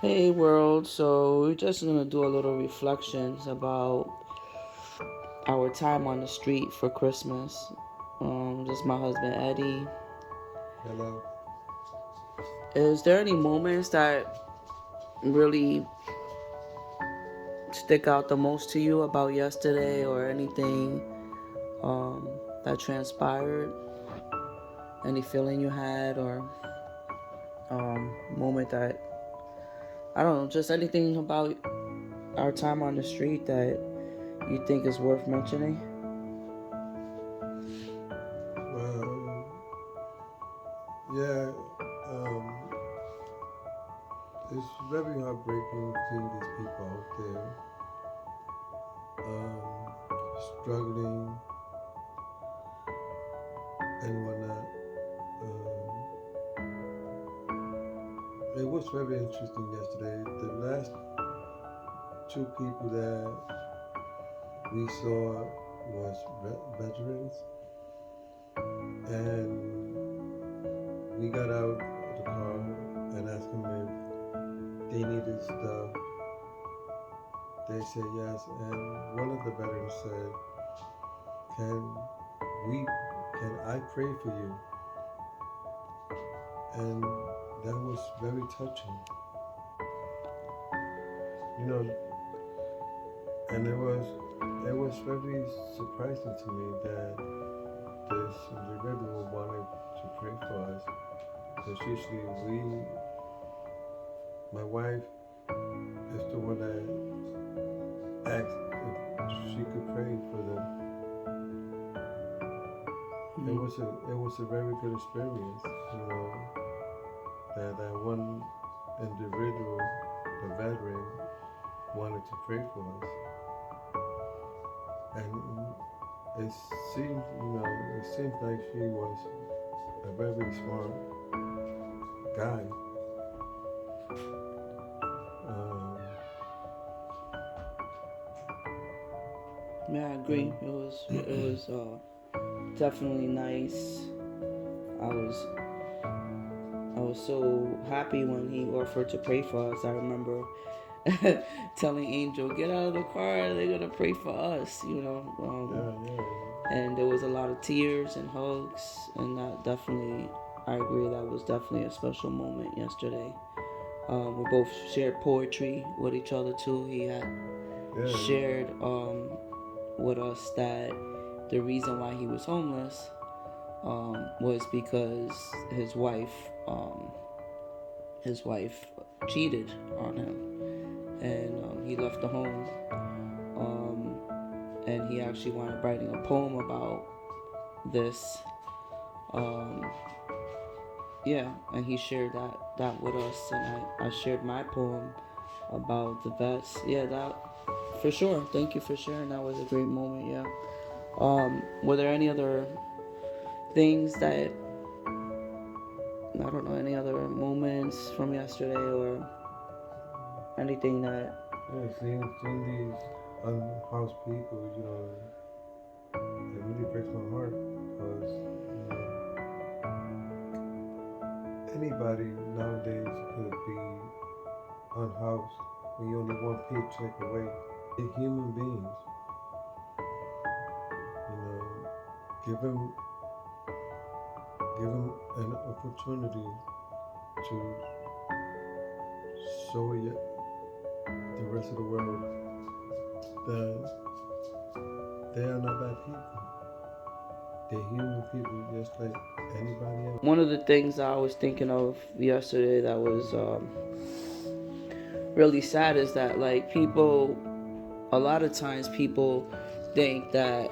Hey world, so we're just gonna do a little reflections about our time on the street for Christmas. This is my husband Eddie. Hello. Is there any moments that really stick out the most to you about yesterday or anything that transpired? Any feeling you had or moment that I don't know, just anything about our time on the street that you think is worth mentioning? Well, yeah, um, it's very heartbreaking seeing these people out there um, struggling and whatnot. It was very interesting yesterday. The last two people that we saw was veterans, and we got out of the car and asked them if they needed stuff. They said yes, and one of the veterans said, "Can we? Can I pray for you?" And that was very touching, you know. And it was very surprising to me that this individual wanted to pray for us. Because usually my wife is the one that asked if she could pray for them. It Mm-hmm. was a it was a very good experience, you know, that one individual, the veteran, wanted to pray for us, and it it seems like she was a very smart guy. Um, Yeah, I agree. and It was definitely nice. I was I was so happy when he offered to pray for us. I remember telling Angel, "Get out of the car. They're gonna pray for us." yeah, yeah, And there was a lot of tears and hugs, and that definitely, I agree, that was definitely a special moment yesterday. We both shared poetry with each other too. He had yeah, shared with us that the reason why he was homeless was because his wife cheated on him, and he left the home. Um, and he actually wound up writing a poem about this. Um, yeah, and he shared that with us, and I shared my poem about the vets. Yeah, that for sure. Thank you for sharing. That was a great moment. Yeah. Were there any other things that I don't know, any other moments from yesterday or anything that yeah. Seeing these unhoused people, it really breaks my heart because anybody nowadays could be unhoused when you only one paycheck away. They're human beings, you know. Give them, give them an opportunity to show you the rest of the world that they are not bad people. They're human people just like anybody else. one of the things I was thinking of yesterday that was really sad is that like people a lot of times people think that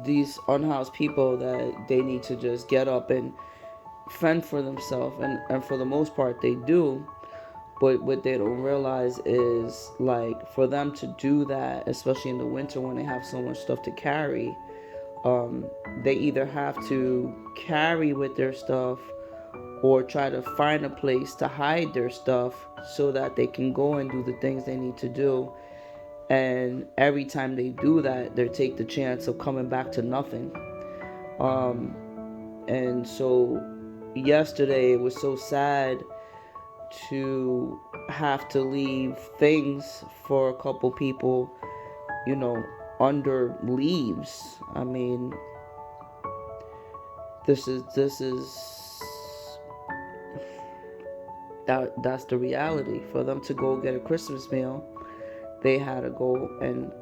these unhoused people that they need to just get up and fend for themselves, and for the most part they do, but what they don't realize is like for them to do that, especially in the winter when they have so much stuff to carry, they either have to carry with their stuff or try to find a place to hide their stuff so that they can go and do the things they need to do. And every time they do that, they take the chance of coming back to nothing. And so yesterday it was so sad to have to leave things for a couple people, under leaves. I mean, this is that's the reality. For them to go get a Christmas meal, they had to go and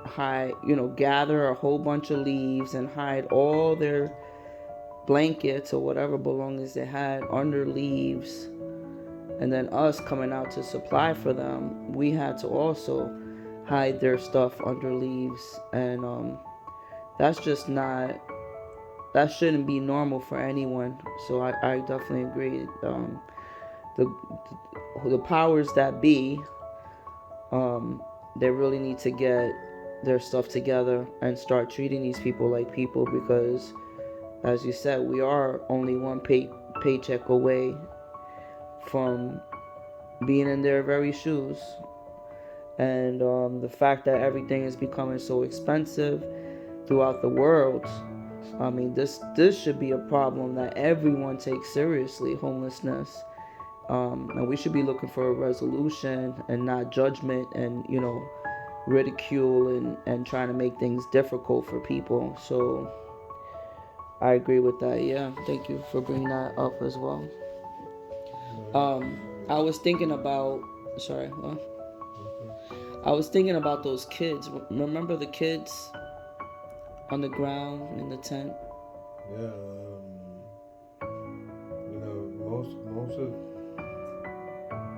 hide, gather a whole bunch of leaves and hide all their blankets or whatever belongings they had under leaves. And then us coming out to supply for them, we had to also hide their stuff under leaves. And that's just not, that shouldn't be normal for anyone. So I definitely agree. The the powers that be, they really need to get their stuff together and start treating these people like people, because as you said, we are only one paycheck away from being in their very shoes. And the fact that everything is becoming so expensive throughout the world, I mean, this should be a problem that everyone takes seriously, homelessness. And we should be looking for a resolution and not judgment and, ridicule and trying to make things difficult for people. So I agree with that. Yeah, thank you for bringing that up as well. I was thinking about, sorry, well, I was thinking about those kids. Remember the kids on the ground in the tent? Yeah, most of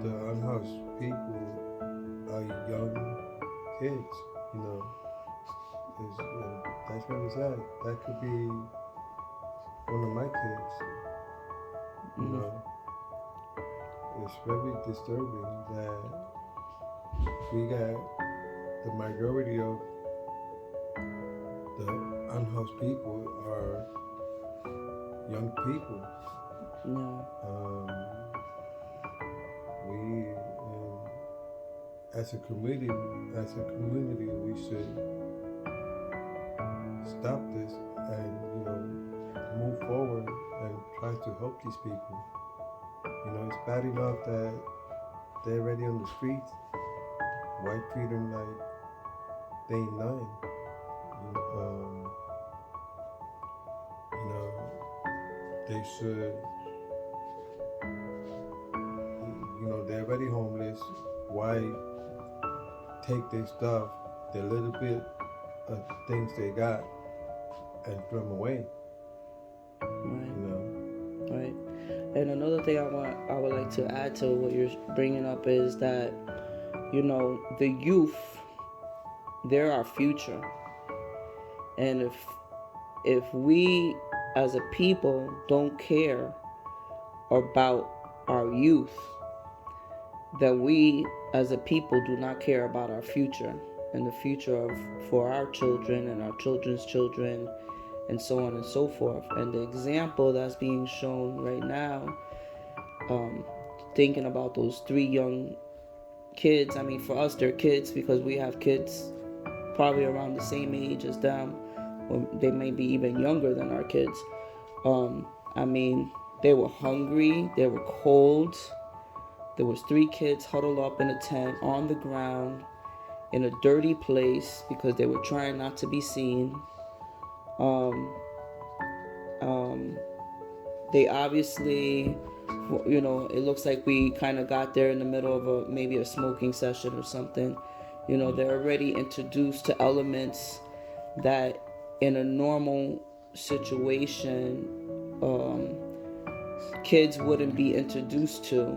the unhoused people are young kids. That's really sad. That could be one of my kids. It's very disturbing that we got the majority of the unhoused people are young people. Yeah. We, as a community, we should stop this and move forward and try to help these people. It's bad enough that they're already on the streets. Why treat them like they ain't nothing? They should. They're already homeless. Why take their stuff, their little bit of things they got, and throw them away? Right. And another thing I would like to add to what you're bringing up is that, the youth, they're our future. And if we as a people don't care about our youth, then we as a people do not care about our future and the future for our children and our children's children, and so on and so forth. And the example that's being shown right now, thinking about those 3 young kids, I mean, for us they're kids because we have kids probably around the same age as them, or they may be even younger than our kids. I mean, they were hungry, they were cold. There was 3 kids huddled up in a tent on the ground in a dirty place because they were trying not to be seen. They obviously, it looks like we kind of got there in the middle of maybe a smoking session or something. They're already introduced to elements that in a normal situation, kids wouldn't be introduced to.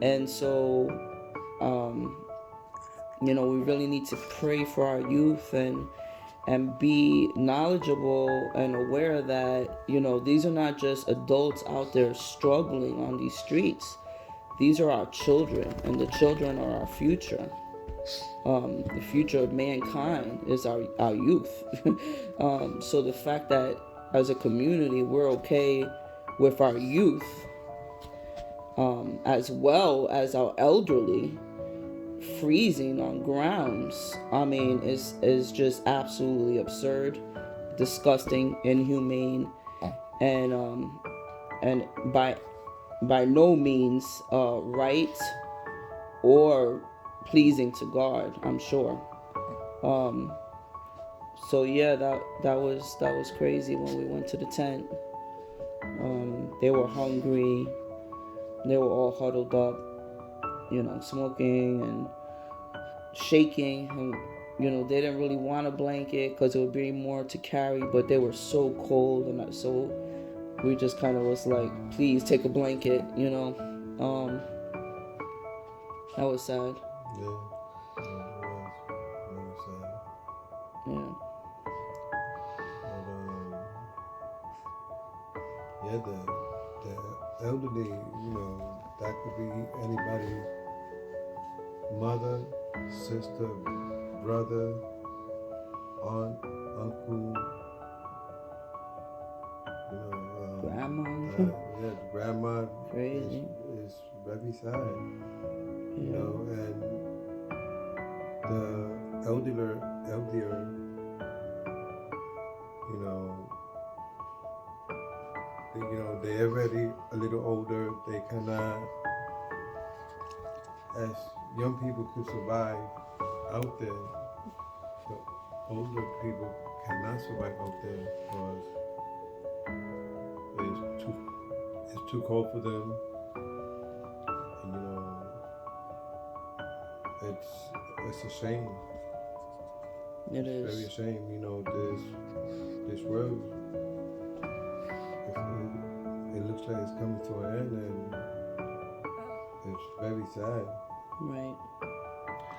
And so, we really need to pray for our youth and be knowledgeable and aware that, these are not just adults out there struggling on these streets. These are our children, and the children are our future. The future of mankind is our youth. So the fact that as a community we're okay with our youth, as well as our elderly, freezing on grounds, I mean, is just absolutely absurd, disgusting, inhumane, and by by no means right or pleasing to God, I'm sure. Um, so yeah, that was crazy when we went to the tent. They were hungry. They were all huddled up, smoking and shaking, and they didn't really want a blanket because it would be more to carry, but they were so cold, and so we just kind of was like, please take a blanket. That was sad. Yeah, it was really sad. Yeah. But yeah, the elderly, that could be anybody's mother, sister, brother, aunt, uncle, Grandma. yeah, grandma Crazy. is very sad, Yeah. and the elder, you know, they already a little older. They cannot, as young people could survive out there, the older people cannot survive out there because it's too cold for them, and it's a shame. It It's very is. a shame. This world, it looks like it's coming to an end, and it's very sad. Right.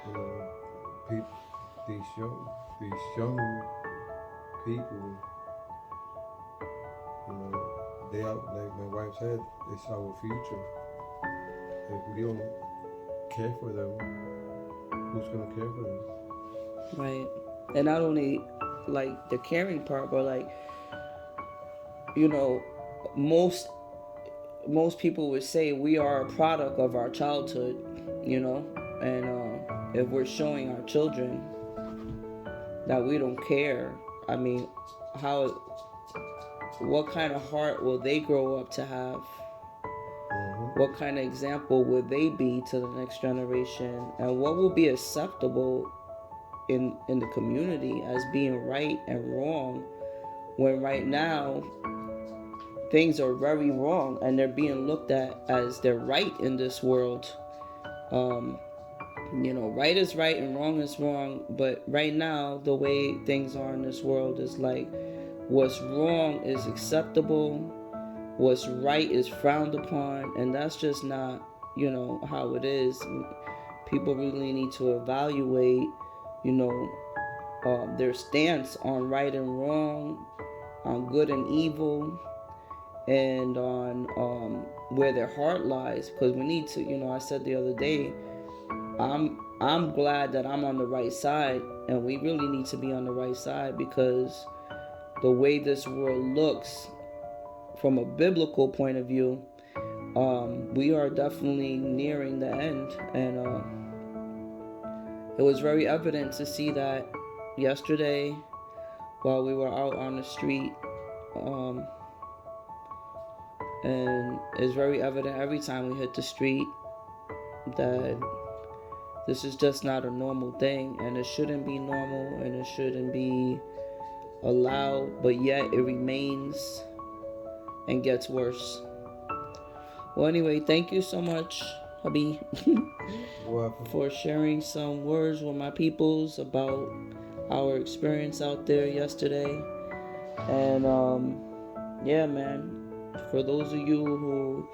You know, people, these young people, they are, like my wife said, it's our future. If we don't care for them, who's gonna care for them? Right. And not only like the caring part, but like, you know, most most people would say we are a product of our childhood, and if we're showing our children that we don't care, I mean, how what kind of heart will they grow up to have? What kind of example will they be to the next generation, and what will be acceptable in the community as being right and wrong, when right now things are very wrong and they're being looked at as they're right in this world. um right is right and wrong is wrong, but right now the way things are in this world is like what's wrong is acceptable, what's right is frowned upon, and that's just not how it is. People really need to evaluate you know their stance on right and wrong, on good and evil, and on where their heart lies. Because we need to, I said the other day, I'm glad that I'm on the right side, and we really need to be on the right side, because the way this world looks from a biblical point of view, we are definitely nearing the end, and it was very evident to see that yesterday while we were out on the street. And it's very evident every time we hit the street that this is just not a normal thing, and it shouldn't be normal, and it shouldn't be allowed, but yet it remains and gets worse. Well, anyway, thank you so much, hubby, for sharing some words with my peoples about our experience out there yesterday. And yeah, man, for those of you who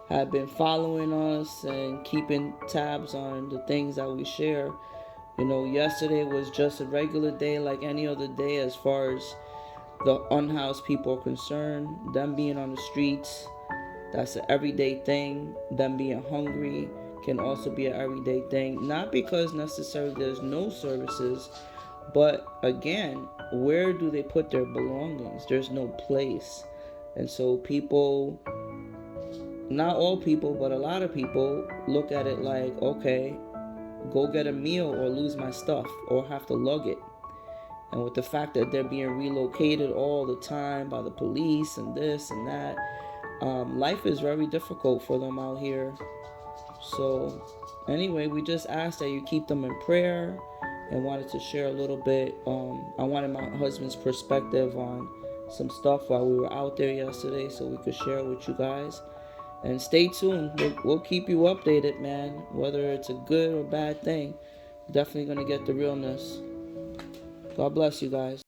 have been following us and keeping tabs on the things that we share, yesterday was just a regular day like any other day as far as the unhoused people are concerned. Them being on the streets, that's an everyday thing. Them being hungry can also be an everyday thing. Not because necessarily there's no services, but again, where do they put their belongings? There's no place. And so people, not all people, but a lot of people look at it like, okay, go get a meal or lose my stuff or have to lug it. And with the fact that they're being relocated all the time by the police and this and that, life is very difficult for them out here. So anyway, we just ask that you keep them in prayer, and wanted to share a little bit. I wanted my husband's perspective on some stuff while we were out there yesterday, so we could share with you guys. And stay tuned. We'll keep you updated, man. Whether it's a good or bad thing, definitely gonna get the realness. God bless you guys.